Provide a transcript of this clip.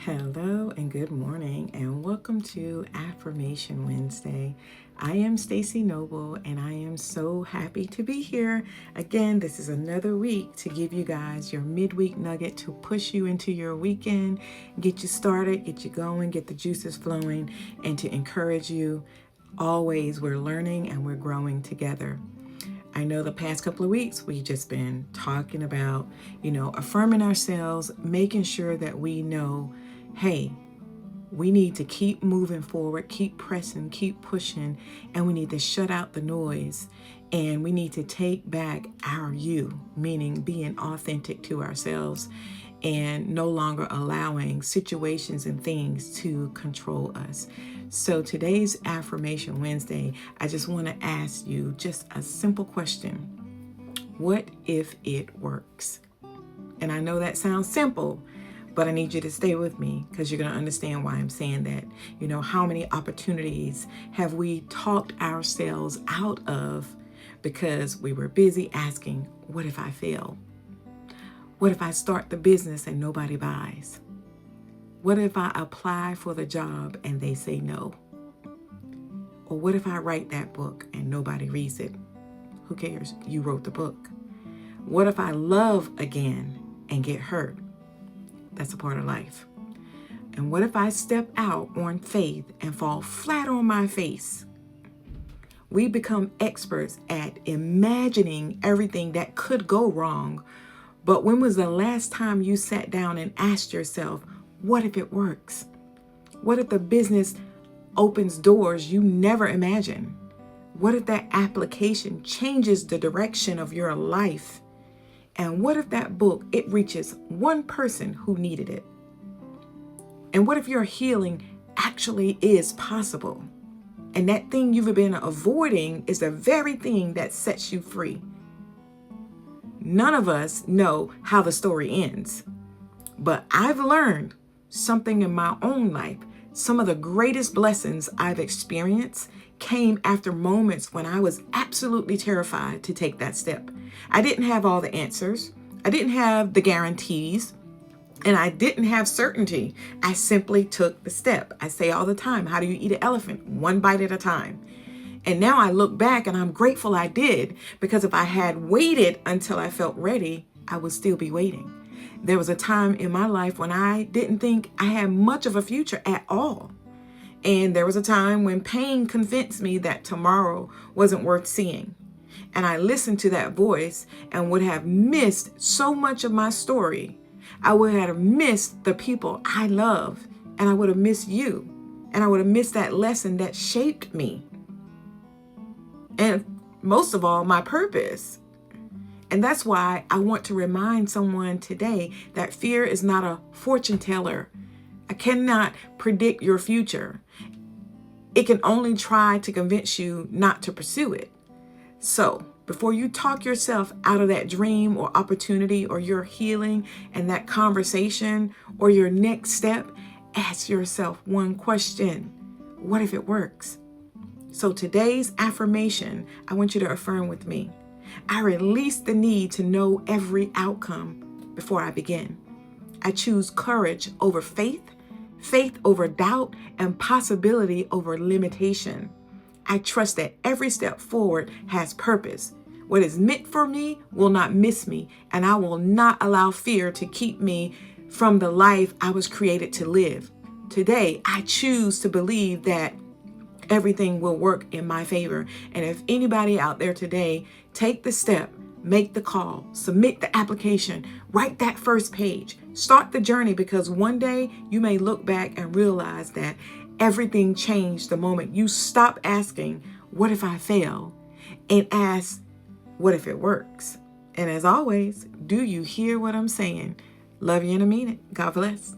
Hello and good morning and welcome to Affirmation Wednesday. I am Stacy Noble and I am so happy to be here. Again, this is another week to give you guys your midweek nugget to push you into your weekend, get you started, get you going, get the juices flowing, and to encourage you. Always, we're learning and we're growing together. I know the past couple of weeks we've just been talking about, affirming ourselves, making sure that we know, hey, we need to keep moving forward, keep pressing, keep pushing, and we need to shut out the noise. And we need to take back our you, meaning being authentic to ourselves and no longer allowing situations and things to control us. So today's Affirmation Wednesday, I just want to ask you just a simple question. What if it works? And I know that sounds simple, but I need you to stay with me because you're going to understand why I'm saying that. How many opportunities have we talked ourselves out of because we were busy asking, what if I fail? What if I start the business and nobody buys? What if I apply for the job and they say no? Or what if I write that book and nobody reads it? Who cares? You wrote the book. What if I love again and get hurt? That's a part of life. And what if I step out on faith and fall flat on my face? We become experts at imagining everything that could go wrong. But when was the last time you sat down and asked yourself, what if it works? What if the business opens doors you never imagined? What if that application changes the direction of your life? And what if that book, it reaches one person who needed it? And what if your healing actually is possible? And that thing you've been avoiding is the very thing that sets you free. None of us know how the story ends, but I've learned something in my own life. Some of the greatest blessings I've experienced came after moments when I was absolutely terrified to take that step. I didn't have all the answers. I didn't have the guarantees, and I didn't have certainty. I simply took the step. I say all the time, how do you eat an elephant? One bite at a time. And now I look back and I'm grateful I did, because if I had waited until I felt ready, I would still be waiting. There was a time in my life when I didn't think I had much of a future at all. And there was a time when pain convinced me that tomorrow wasn't worth seeing. And I listened to that voice and would have missed so much of my story. I would have missed the people I love, and I would have missed you. And I would have missed that lesson that shaped me. And most of all, my purpose. And that's why I want to remind someone today that fear is not a fortune teller. I cannot predict your future. It can only try to convince you not to pursue it. So before you talk yourself out of that dream or opportunity or your healing and that conversation or your next step, ask yourself one question. What if it works? So today's affirmation, I want you to affirm with me. I release the need to know every outcome before I begin. I choose courage over faith, faith over doubt, and possibility over limitation. I trust that every step forward has purpose. What is meant for me will not miss me, and I will not allow fear to keep me from the life I was created to live. Today, I choose to believe that everything will work in my favor. And if anybody out there today, take the step, make the call, submit the application, write that first page, start the journey, because one day you may look back and realize that everything changed the moment you stop asking, what if I fail? And ask, what if it works? And as always, do you hear what I'm saying? Love you and I mean it. God bless.